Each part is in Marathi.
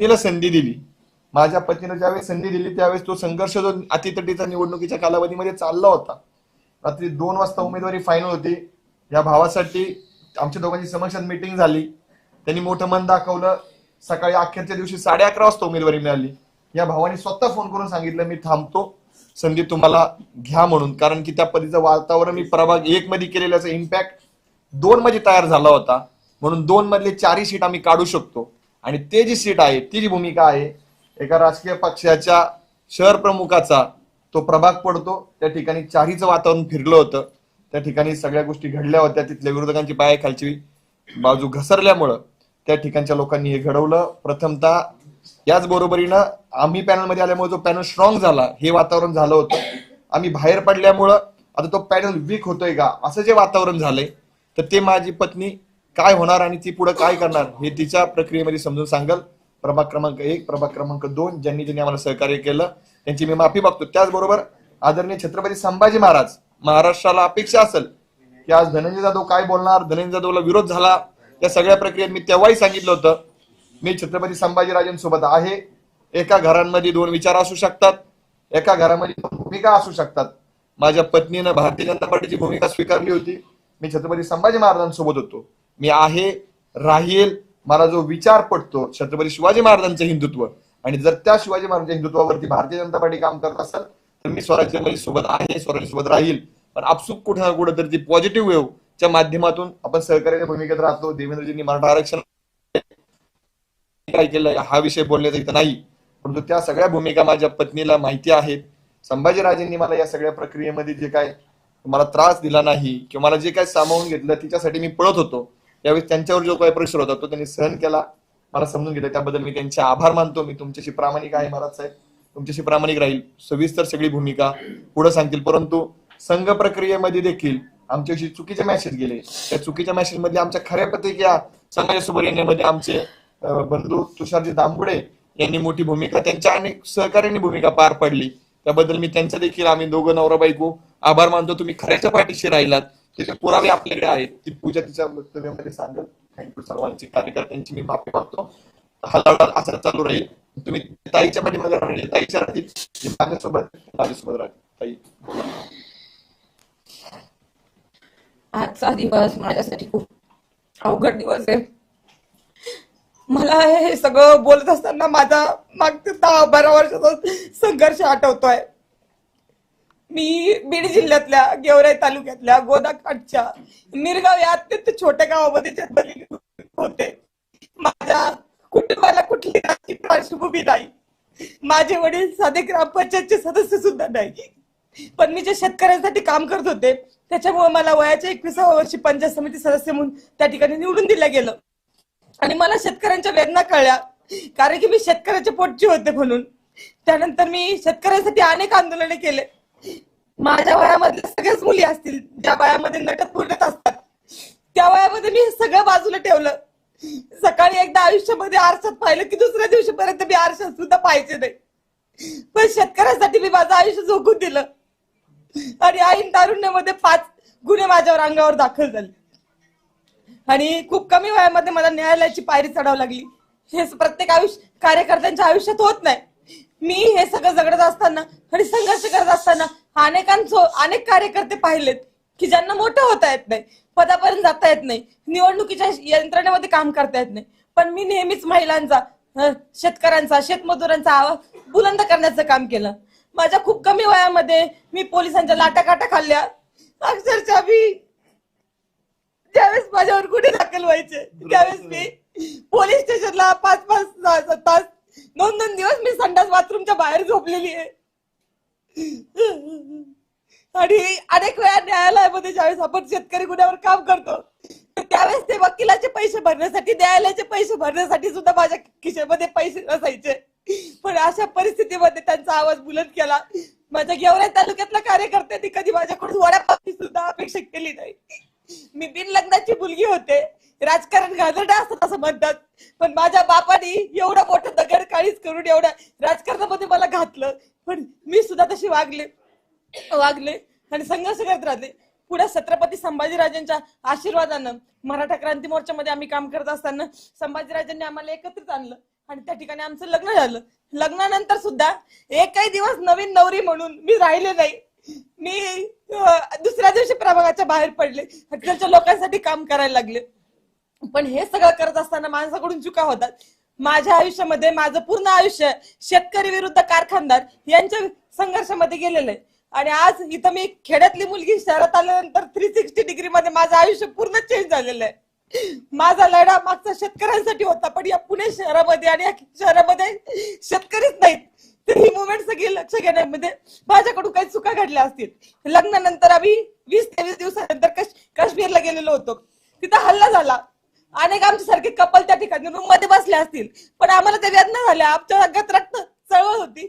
तिला संधी दिली, माझ्या पत्नीला ज्यावेळेस संधी दिली त्यावेळेस तो संघर्ष जो अटीतटीचा निवडणुकीच्या कालावधीमध्ये चालला होता, रात्री 2 वाजता उमेदवारी फायनल होती. या भावासाठी आमच्या दोघांची समक्षात मीटिंग झाली, त्यांनी मोठं मन दाखवलं. सकाळी अखेरच्या दिवशी 11:30 वाजता उमेदवारी मिळाली. या भावाने स्वतः फोन करून सांगितलं मी थांबतो, संधी तुम्हाला घ्या म्हणून, कारण की त्या पद्धतीचं वातावरण मी प्रभाग 1 मध्ये केलेल्याचा इम्पॅक्ट 2 मध्ये तयार झाला होता. म्हणून 2 मधले 4 सीट आम्ही काढू शकतो. आणि ते जी सीट आहे, ती जी भूमिका आहे, एका राजकीय पक्षाच्या शहर प्रमुखाचा तो प्रभाग पडतो, त्या ठिकाणी 4हीचं वातावरण फिरलं होतं. त्या ठिकाणी सगळ्या गोष्टी घडल्या होत्या. तिथल्या विरोधकांची पायाखालची बाजू घसरल्यामुळं त्या ठिकाणच्या लोकांनी हे घडवलं. प्रथमतः याच बरोबरीनं आम्ही पॅनलमध्ये आल्यामुळे जो पॅनल स्ट्रॉंग झाला, हे वातावरण झालं होतं. आम्ही बाहेर पडल्यामुळं आता तो पॅनल वीक होतोय का, असं जे वातावरण झालंय, तर ते माझी पत्नी काय होणार आणि ती पुढे काय करणार हे तिच्या प्रक्रियेमध्ये समजून सांगल. प्रभाग क्रमांक 1, प्रभाग क्रमांक 2 ज्यांनी ज्यांनी आम्हाला सहकार्य केलं त्यांची मी माफी मागतो. त्याचबरोबर आदरणीय छत्रपती संभाजी महाराज, महाराष्ट्राला अपेक्षा असेल की आज धनंजय जाधव काय बोलणार, धनंजय जाधवला विरोध झाला, या सगळ्या प्रक्रियेत मी तेव्हाही सांगितलं होतं मी छत्रपती संभाजीराजांसोबत आहे. एका घरांमध्ये 2 विचार असू शकतात, एका घरामध्ये 2 भूमिका असू शकतात. माझ्या पत्नीनं भारतीय जनता पार्टीची भूमिका स्वीकारली होती, मी छत्रपती संभाजी महाराजांसोबत होतो. मी आहे, राहील. मला जो विचार पडतो छत्रपती शिवाजी महाराजांचं हिंदुत्व, आणि जर त्या शिवाजी महाराजांच्या हिंदुत्वावरती भारतीय जनता पार्टी काम करत असेल तर मी स्वराज्यामध्ये सोबत आहे, स्वराज्यासोबत राहील. पण आपसुक कुठे ना कुठे तर ती पॉझिटिव्ह वेव्हच्या माध्यमातून आपण सहकार्याच्या भूमिकेत राहतो. देवेंद्रजींनी मराठा आरक्षण काय केलं हा विषय बोलण्याचा इथं नाही, परंतु त्या सगळ्या भूमिका माझ्या पत्नीला माहिती आहेत. संभाजीराजेंनी मला या सगळ्या प्रक्रियेमध्ये जे काय मला त्रास दिला नाही किंवा मला जे काय सामावून घेतलं तिच्यासाठी मी पळत होतो, यावेळी त्यांच्यावर जो काही प्रेशर होता तो त्यांनी सहन केला, मला समजून घेतलं. त्याबद्दल मी त्यांचे आभार मानतो. मी तुमच्याशी प्रामाणिक आहे महाराज साहेब, तुमच्याशी प्रामाणिक राहील. सविस्तर सगळी भूमिका पुढे सांगतील. परंतु संघ प्रक्रियेमध्ये देखील आमच्याशी चुकीचे मेसेज गेले. त्या चुकीच्या मेसेज मध्ये आमच्या खऱ्या प्रतिक्रिया समाजासमोर येण्यामध्ये आमचे बंधू तुषारजी दामगुडे यांनी मोठी भूमिका, त्यांच्या अनेक सहकार्याने भूमिका पार पडली. त्याबद्दल मी त्यांच्या देखील, आम्ही दोघं नवरा बायको आभार मानतो. तुम्ही खऱ्याच्या पाठीशी राहिलात, त्याचे पुरावे आपल्याकडे आहेत. ती पूजा तिच्या वक्तव्यामध्ये सांगेल. थँक्यू. सर्वांची कार्यकर्त्यांची मी माफी मागतो. हा लढा असा चालू राहील. तुम्ही ताईच्या पाठीमध्ये राहिले, ताईच्या राहतील, माझ्यासोबत राहतील. ताई, आजचा दिवस माझ्यासाठी खूप अवघड दिवस आहे. मला हे सगळं बोलत असताना माझा मागच्या 10-12 वर्षाचा संघर्ष आठवतोय. मी बीड जिल्ह्यातल्या गेवराई तालुक्यातल्या गोदाकाठच्या मिरगाव या अत्यंत छोट्या गावामध्ये जन्मलेली होते. माझ्या कुटुंबाला कुठली राजकीय पार्श्वभूमी नाही. माझे वडील साधे ग्रामपंचायतचे सदस्य सुद्धा नाही. पण मी जे शेतकऱ्यांसाठी काम करत होते त्याच्यामुळे मला वयाच्या 21व्या वर्षी पंचायत समिती सदस्य म्हणून त्या ठिकाणी निवडून दिलं गेलं. आणि मला शेतकऱ्यांच्या वेदना कळल्या, कारण की मी शेतकऱ्याच्या पोटची होते म्हणून. त्यानंतर मी शेतकऱ्यांसाठी अनेक आंदोलने केले. माझ्या वयामधल्या सगळ्याच मुली असतील ज्या वयामध्ये नटत फुटत असतात, त्या वयामध्ये मी सगळं बाजूला ठेवलं. सकाळी एकदा आयुष्यामध्ये आरशात पाहिलं की दुसऱ्या दिवशीपर्यंत मी आरशात सुद्धा पाहायचे नाही. पण शेतकऱ्यांसाठी मी माझं आयुष्य झोकून दिलं. आणि ऐन तारुण्यामध्ये 5 गुन्हे माझ्यावर अंगावर दाखल झाले. आणि खूप कमी वयामध्ये मला न्यायालयाची पायरी चढावं लागली. हे प्रत्येक कार्यकर्त्यांच्या आयुष्यात होत नाही. मी हे सगळं जगत असताना आणि संघर्ष करत असताना अनेक कार्यकर्ते पाहिलेत की ज्यांना मोठं होता येत नाही, पदापर्यंत जाता येत नाही, निवडणुकीच्या यंत्रणेमध्ये काम करता येत नाही. पण मी नेहमीच महिलांचा, शेतकऱ्यांचा, शेतमजुरांचा आवाज बुलंद करण्याचं काम केलं. माझ्या खूप कमी वयामध्ये मी पोलिसांच्या लाटाकाटा खाल्ल्या. अक्षरशः मी ज्यावेळेस माझ्यावर गुन्हे दाखल व्हायचे त्यावेळेस मी पोलीस स्टेशनला 5-5 तास 2-2 दिवस मी संडास बाथरूमच्या बाहेर झोपलेली आहे. आणि अनेक वेळा न्यायालयामध्ये ज्यावेळेस आपण शेतकरी गुन्ह्यावर काम करतो त्यावेळेस ते वकिलाचे पैसे भरण्यासाठी, न्यायालयाचे पैसे भरण्यासाठी सुद्धा माझ्या खिशेमध्ये पैसे नसायचे. पण अशा परिस्थितीमध्ये त्यांचा आवाज बुलंद केला. माझ्या गेवराई तालुक्यातल्या कार्यकर्त्यांनी कधी माझ्याकडून वडापावची सुद्धा अपेक्षा केली नाही. मी बिनलग्नाची मुलगी होते. राजकारण घालवणं असतं असं म्हणतात, पण माझ्या बापाने एवढं मोठं दगड काळीच करून एवढ्या राजकारणामध्ये मला घातलं. पण मी सुद्धा तशी वागले आणि संघर्ष करत राहते. पुढे छत्रपती संभाजीराजांच्या आशीर्वादानं मराठा क्रांती मोर्चामध्ये आम्ही काम करत असताना संभाजीराजांनी आम्हाला एकत्रित आणलं आणि त्या ठिकाणी आमचं लग्न झालं. लग्नानंतर सुद्धा एकही दिवस नवीन नवरी म्हणून मी राहिले नाही. मी दुसऱ्या दिवशी प्रभागाच्या बाहेर पडले, तिकडच्या लोकांसाठी काम करायला लागले. पण हे सगळं करत असताना माणसाकडून चुका होतात. माझ्या आयुष्यामध्ये माझं पूर्ण आयुष्य शेतकरी विरुद्ध कारखानदार यांच्या संघर्षामध्ये गेलेलं आहे. आणि आज इथं मी खेड्यातली मुलगी शहरात आल्यानंतर 360 डिग्री मध्ये माझं आयुष्य पूर्ण चेंज झालेलं आहे. माझा लढा मागचा शेतकऱ्यांसाठी होता, पण या पुणे शहरामध्ये आणि या शहरामध्ये शेतकरीच नाहीत. तर ही मुवमेंट सगळी लक्ष घेण्यामध्ये माझ्याकडून काही चुका घडल्या असतील. लग्नानंतर आम्ही 20-23 दिवसानंतर काश्मीरला गेलेलो होतो. तिथं हल्ला झाला. अनेक आमच्यासारखे कपल त्या ठिकाणी रूम मध्ये बसले असतील, पण आम्हाला ते वेदना झाल्या. आमच्या अंगात रक्त चळवळ होती,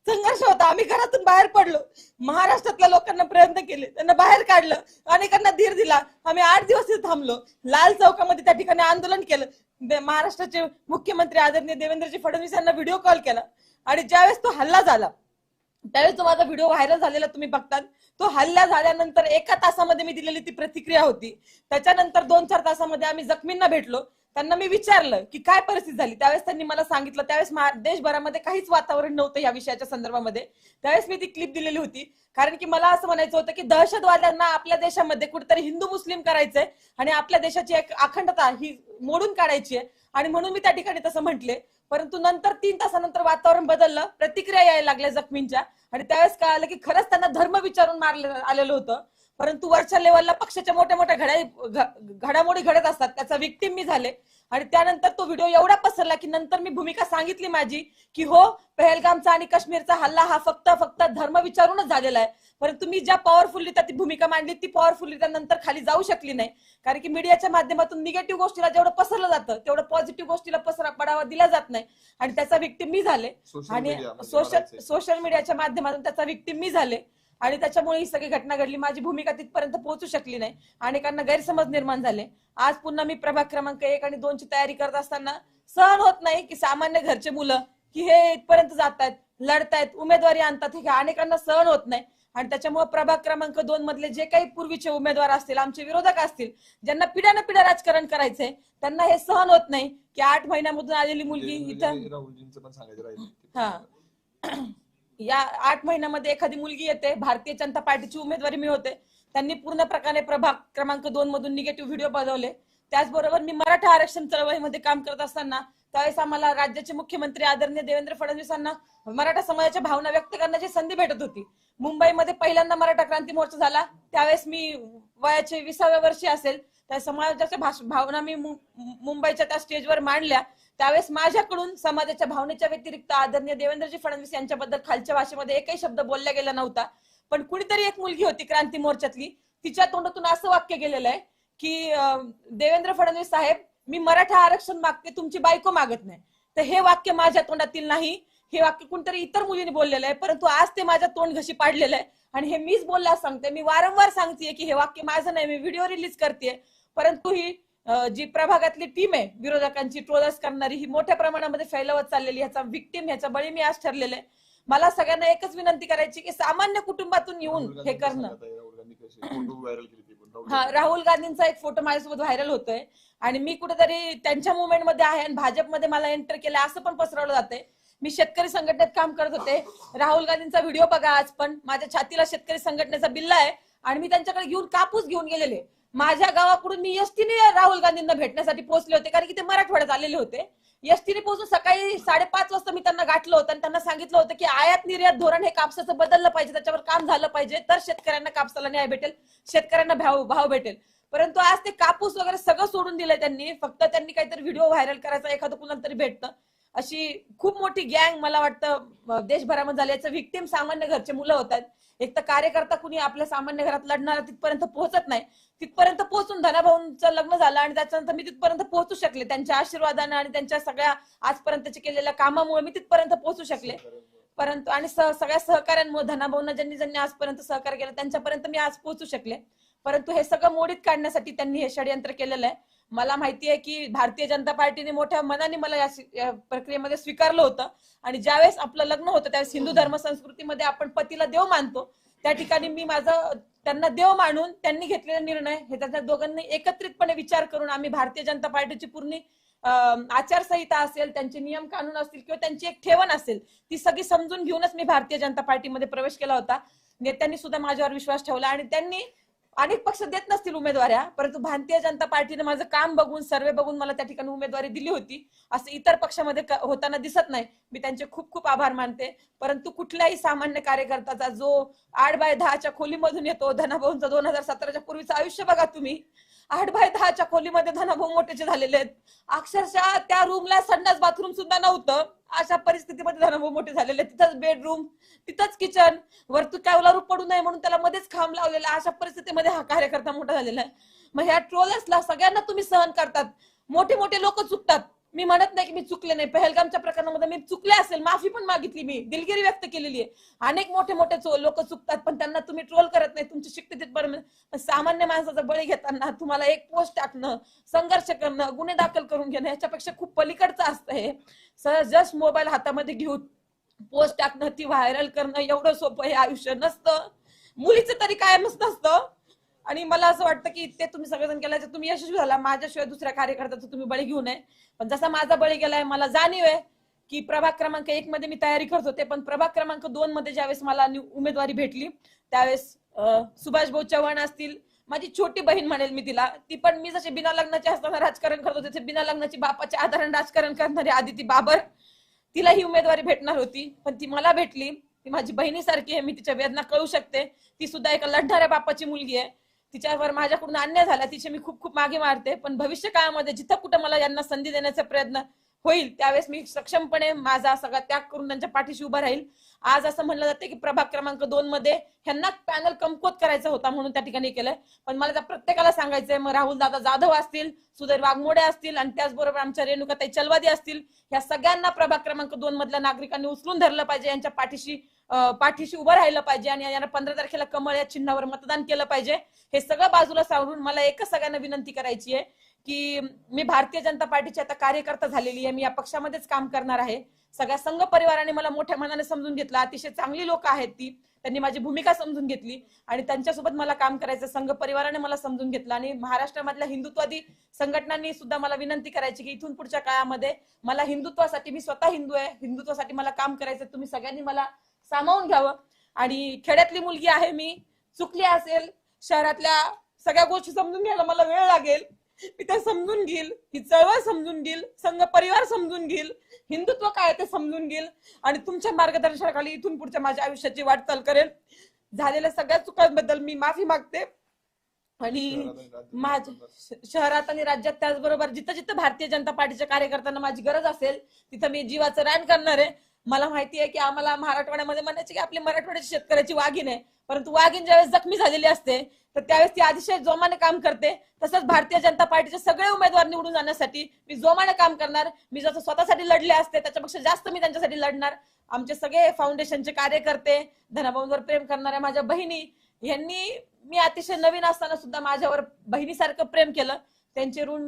संघर्ष होता. आम्ही घरातून बाहेर पडलो. महाराष्ट्रातल्या लोकांना प्रयत्न केले, त्यांना बाहेर काढलं, अनेकांना धीर दिला. आम्ही 8 दिवस तिथे थांबलो. लाल चौकामध्ये त्या ठिकाणी आंदोलन केलं. महाराष्ट्राचे मुख्यमंत्री आदरणीय देवेंद्रजी फडणवीस यांना व्हिडिओ कॉल केला. आणि ज्यावेळेस तो हल्ला झाला त्यावेळेस तो माझा व्हिडिओ व्हायरल झालेला तुम्ही बघतात. तो हल्ला झाल्यानंतर 1 तासामध्ये मी दिलेली ती प्रतिक्रिया होती. त्याच्यानंतर 2-4 तासामध्ये आम्ही जखमींना भेटलो. त्यांना मी विचारलं की काय परिस्थिती झाली. त्यावेळेस त्यांनी मला सांगितलं. त्यावेळेस देशभरामध्ये काहीच वातावरण नव्हतं या विषयाच्या संदर्भामध्ये. त्यावेळेस मी ती क्लिप दिलेली होती, कारण की मला असं म्हणायचं होतं की दहशतवाद्यांना आपल्या देशामध्ये कुठेतरी हिंदू मुस्लिम करायचंय आणि आपल्या देशाची एक अखंडता ही मोडून काढायची आहे. आणि म्हणून मी त्या ठिकाणी तसं म्हटले. परंतु नंतर 3 तासानंतर वातावरण बदललं, प्रतिक्रिया यायला लागल्या जखमींच्या. आणि त्यावेळेस कळालं की खरंच त्यांना धर्म विचारून मारलं आलेलं होतं. परंतु वरच्या लेवलला पक्षाच्या मोठ्या मोठ्या घडामोडी घडत असतात, त्याचा विक्टीम मी झाले. आणि त्यानंतर तो व्हिडिओ एवढा पसरला की नंतर मी भूमिका सांगितली माझी की हो, पहलगामचा आणि काश्मीरचा हल्ला हा फक्त धर्म विचारूनच झालेला आहे. परंतु मी ज्या पॉवरफुलरित्या ती भूमिका मांडली ती पॉवरफुलरित्या नंतर खाली जाऊ शकली नाही, कारण की मीडियाच्या माध्यमातून निगेटिव्ह गोष्टीला जेवढं पसरलं जातं तेवढं पॉझिटिव्ह गोष्टीला पडावा दिला जात नाही. आणि त्याचा विक्टीम मी झाले. आणि सोशल मीडियाच्या माध्यमातून त्याचा विक्टीम मी झाले. आणि त्याच्यामुळे ही सगळी घटना घडली. माझी भूमिका तिथपर्यंत पोहोचू शकली नाही. अनेकांना गैरसमज निर्माण झाले. आज पुन्हा मी प्रभाग क्रमांक 1 आणि 2 ची तयारी करत असताना सहन होत नाही की सामान्य घरचे मुलं की हे इथपर्यंत जातात, लढतायत, उमेदवारी आणतात, हे अनेकांना सहन होत नाही. आणि त्याच्यामुळे प्रभाग क्रमांक 2 मधले जे काही पूर्वीचे उमेदवार असतील, आमचे विरोधक असतील, ज्यांना पिढ्यानं पिढ्या राजकारण करायचंय, त्यांना हे सहन होत नाही की 8 महिन्यामधून आलेली मुलगी इथं हा या 8 महिन्यामध्ये एखादी मुलगी येते. भारतीय जनता पार्टीची उमेदवारी मिळवते. त्यांनी पूर्ण प्रकारे प्रभाग क्रमांक 2 मधून निगेटिव्ह व्हिडिओ बनवले. त्याचबरोबर मी मराठा आरक्षण चळवळीमध्ये काम करत असताना त्यावेळेस आम्हाला राज्याचे मुख्यमंत्री आदरणीय देवेंद्र फडणवीसांना मराठा समाजाच्या भावना व्यक्त करण्याची संधी भेटत होती. मुंबईमध्ये पहिल्यांदा मराठा क्रांती मोर्चा झाला. त्यावेळेस मी वयाचे 20व्या वर्षी असेल. त्या समाजाच्या भावना मी मुंबईच्या त्या स्टेजवर मांडल्या. त्यावेळेस माझ्याकडून समाजाच्या भावनेच्या व्यतिरिक्त आदरणीय देवेंद्रजी फडणवीस यांच्याबद्दल खालच्या भाषेमध्ये एकही शब्द बोलला गेला नव्हता. पण कुणीतरी एक मुलगी होती क्रांती मोर्चातली, तिच्या तोंडातून असं वाक्य गेलेलं आहे की देवेंद्र फडणवीस साहेब, मी मराठा आरक्षण मागते, तुमची बायको मागत नाही. तर हे वाक्य माझ्या तोंडातील नाही, हे वाक्य कुणीतरी इतर मुलीने बोललेलं आहे. परंतु आज ते माझ्या तोंड घशी पाडलेलं आहे. आणि हे मीच बोलला सांगते. मी वारंवार सांगतेय की हे वाक्य माझं नाही, मी व्हिडिओ रिलीज करते. परंतु ही जी प्रभागातली टीम आहे विरोधकांची ट्रोलर्स करणारी, ही मोठ्या प्रमाणामध्ये फैलावत चाललेली, ह्याचा विक्टीम, ह्याचा बळी मी आज ठरलेलं आहे. मला सगळ्यांना एकच विनंती करायची की सामान्य कुटुंबातून येऊन हे करणं. हा, राहुल गांधींचा एक फोटो माझ्यासोबत व्हायरल होतोय आणि मी कुठेतरी त्यांच्या मुवमेंट मध्ये आहे आणि भाजपमध्ये मला एंटर केलं असं पण पसरवलं जातंय. मी शेतकरी संघटनेत काम करत होते. राहुल गांधींचा व्हिडिओ बघा. आज पण माझ्या छातीला शेतकरी संघटनेचा बिल्ला आहे आणि मी त्यांच्याकडे घेऊन कापूस घेऊन गेलेले. माझ्या गावाकडून मी एसटीने राहुल गांधींना भेटण्यासाठी पोहोचले होते, कारण की ते मराठवाड्यात आलेले होते. एसटीने पोहोचून सकाळी 5:30 वाजता मी त्यांना गाठलं होतं आणि त्यांना सांगितलं होतं की आयात निर्यात धोरण हे कापसाचं बदललं पाहिजे, त्याच्यावर काम झालं पाहिजे, तर शेतकऱ्यांना कापसाला न्याय भेटेल, शेतकऱ्यांना भाव भेटेल. परंतु आज ते कापूस वगैरे सगळं सोडून दिलंय त्यांनी. फक्त त्यांनी काहीतरी व्हिडिओ व्हायरल करायचा, एखादं कुणाला तरी भेटतं. अशी खूप मोठी गँग मला वाटतं देशभरामध्ये झाली. याचं विक्टीम सामान्य घरचे मुलं होतात. एक तर कार्यकर्ता कुणी आपल्या सामान्य घरात लढणारा तिथपर्यंत पोहोचत नाही. तिथपर्यंत पोहोचून धनाभाऊंचं लग्न झालं आणि त्याच्यानंतर मी तिथपर्यंत पोहोचू शकले. त्यांच्या आशीर्वादाने आणि त्यांच्या सगळ्या आजपर्यंतचे केलेल्या कामामुळे मी तिथपर्यंत पोहोचू शकले. परंतु आणि सगळ्या सहकार्यांमुळे, धनाभाऊंना ज्यांनी आजपर्यंत सहकार्य केलं त्यांच्यापर्यंत मी आज पोहोचू शकले. परंतु हे सगळं मोडीत काढण्यासाठी त्यांनी हे षडयंत्र केलेलं आहे. मला माहिती आहे की भारतीय जनता पार्टीने मोठ्या मनाने मला या प्रक्रियेमध्ये स्वीकारलं होतं. आणि ज्यावेळेस आपलं लग्न होतं त्यावेळेस हिंदू धर्म संस्कृतीमध्ये आपण पतीला देव मानतो. त्या ठिकाणी मी त्यांना देव मानून त्यांनी घेतलेला निर्णय हे त्यांच्या दोघांनी एकत्रितपणे विचार करून आम्ही भारतीय जनता पार्टीची पूर्ण आचारसंहिता असेल, त्यांचे नियम कानून असतील किंवा त्यांची एक ठेवण असेल, ती सगळी समजून घेऊनच मी भारतीय जनता पार्टीमध्ये प्रवेश केला होता. नेत्यांनी सुद्धा माझ्यावर विश्वास ठेवला आणि त्यांनी अनेक पक्ष देत नसतील उमेदवाऱ्या, परंतु भारतीय जनता पार्टीने माझं काम बघून, सर्वे बघून मला त्या ठिकाणी उमेदवारी दिली होती. असं इतर पक्षामध्ये होताना दिसत नाही. मी त्यांचे खूप खूप आभार मानते. परंतु कुठल्याही सामान्य कार्यकर्त्याचा जो 8x10च्या खोलीमधून येतो, धनाभाऊंचं 2017च्या पूर्वीचं आयुष्य बघा तुम्ही. 8x10च्या खोलीमध्ये धनाभाऊ मोठेचे झालेले आहेत. अक्षरशः त्या रूमला संडास बाथरूम सुद्धा नव्हतं. अशा परिस्थितीमध्ये धनाभाऊ मोठे झालेले. तिथंच बेडरूम, तिथंच किचन, वरतू कॅवला रूप पडू नये म्हणून त्याला मध्येच खांब लावलेला. अशा परिस्थितीमध्ये हा कार्यकर्ता मोठा झालेला आहे. मग ह्या ट्रोलर्सला सगळ्यांना तुम्ही सहन करतात. मोठे मोठे लोक चुकतात. मी म्हणत नाही की मी चुकले नाही. पहलगामच्या प्रकरणामध्ये मी चुकले असेल, माफी पण मागितली, मी दिलगिरी व्यक्त केलेली आहे. अनेक मोठे मोठे लोक चुकतात, पण त्यांना तुम्ही ट्रोल करत नाही. तुमची शिक्ती तिथपर्यंत. सामान्य माणसाचा बळी घेताना तुम्हाला एक पोस्ट टाकणं, संघर्ष करणं, गुन्हे दाखल करून घेणं याच्यापेक्षा खूप पलीकडचं असतं हे. जस्ट मोबाईल हातामध्ये घेऊन पोस्ट टाकणं, ती व्हायरल करणं एवढं सोपं हे आयुष्य नसतं. मुलीचं तरी कायमच नसतं. आणि मला असं वाटतं की ते तुम्ही सगळेजण केल्याचे तुम्ही यशस्वी झाला. माझ्याशिवाय दुसऱ्या कार्यकर्त्याचा तुम्ही बळी घेऊ नये. पण जसा माझा बळी गेलाय, मला जाणीव आहे की प्रभाग क्रमांक 1 मध्ये मी तयारी करत होते, पण प्रभाग क्रमांक 2 मध्ये ज्यावेळेस मला उमेदवारी भेटली त्यावेळेस सुभाष भाऊ चव्हाण असतील, माझी छोटी बहीण म्हणेल मी तिला, ती पण मी जसे बिना लग्नाचे असताना राजकारण करत होते, तसे बिना लग्नाची बापाच्या आधाराने राजकारण करणारी आदिती बाबर, तिला ही उमेदवारी भेटणार होती, पण ती मला भेटली. ती माझी बहिणीसारखी आहे. मी तिच्या वेदना कळू शकते. ती सुद्धा एका लढणाऱ्या बापाची मुलगी आहे. तिच्यावर माझ्याकडून अन्याय झाला, तिचे मी खूप खूप मागे मारते. पण भविष्य काळामध्ये जिथं कुठं मला यांना संधी देण्याचा प्रयत्न होईल त्यावेळेस मी सक्षमपणे माझा सगळा त्याग करून त्यांच्या पाठीशी उभा राहील. आज असं म्हणलं जाते की प्रभाग क्रमांक 2 मध्ये ह्यांना पॅनल कमकुवत करायचा होता म्हणून त्या ठिकाणी केलंय. पण मला त्या प्रत्येकाला सांगायचंय, मग राहुल दादा जाधव असतील, सुधीर वाघमोडे असतील आणि त्याचबरोबर आमच्या रेणुकाताई चलवादी असतील, या सगळ्यांना प्रभाग क्रमांक 2 मधल्या नागरिकांनी उचलून धरलं पाहिजे. यांच्या पाठीशी उभं राहिलं पाहिजे आणि यांना 15 तारखेला कमळ या चिन्हावर मतदान केलं पाहिजे. हे सगळं बाजूला सावरून मला एकच सगळ्यांना विनंती करायची आहे की मी भारतीय जनता पार्टीची आता कार्यकर्ता झालेली आहे. मी या पक्षामध्येच काम करणार आहे. सगळ्या संघ परिवाराने मला मोठ्या मनाने समजून घेतलं. अतिशय चांगली लोक आहेत ती. त्यांनी माझी भूमिका समजून घेतली आणि त्यांच्यासोबत मला काम करायचं. संघ परिवाराने मला समजून घेतलं आणि महाराष्ट्रामधल्या हिंदुत्ववादी संघटनांनी सुद्धा मला विनंती करायची की इथून पुढच्या काळामध्ये मला हिंदुत्वासाठी, मी स्वतः हिंदू आहे, हिंदुत्वासाठी मला काम करायचं. तुम्ही सगळ्यांनी मला सामावून घ्यावं. आणि खेड्यातली मुलगी आहे मी, चुकली असेल, शहरातल्या सगळ्या गोष्टी समजून घ्यायला मला वेळ लागेल. मी ते समजून घेईल, ही चळवळ समजून घेईल, संघ परिवार समजून घेईल, हिंदुत्व काय ते समजून घेईल आणि तुमच्या मार्गदर्शनाखाली इथून पुढच्या माझ्या आयुष्याची वाटचाल करेल. झालेल्या सगळ्या चुकांबद्दल मी माफी मागते. आणि माझ्या शहरात आणि राज्यात त्याचबरोबर जिथं जिथं भारतीय जनता पार्टीच्या कार्यकर्त्यांना माझी गरज असेल तिथं मी जीवाचं रान करणार आहे. मला माहिती आहे की आम्हाला मराठवाड्यामध्ये म्हणायचे की आपली मराठवाड्याची शेतकऱ्याची वाघीण आहे, परंतु वाघीण ज्यावेळेस जखमी झालेली असते तर त्यावेळेस ती अतिशय जोमाने काम करते. तसंच भारतीय जनता पार्टीचे सगळे उमेदवार निवडून जाण्यासाठी मी जोमाने काम करणार. मी जसं स्वतःसाठी लढले असते त्याच्यापेक्षा जास्त मी त्यांच्यासाठी लढणार. आमचे सगळे फाउंडेशनचे कार्यकर्ते, धनाभाऊंवर प्रेम करणाऱ्या माझ्या बहिणी, यांनी मी अतिशय नवीन असताना सुद्धा माझ्यावर बहिणीसारखं प्रेम केलं. त्यांचे ऋण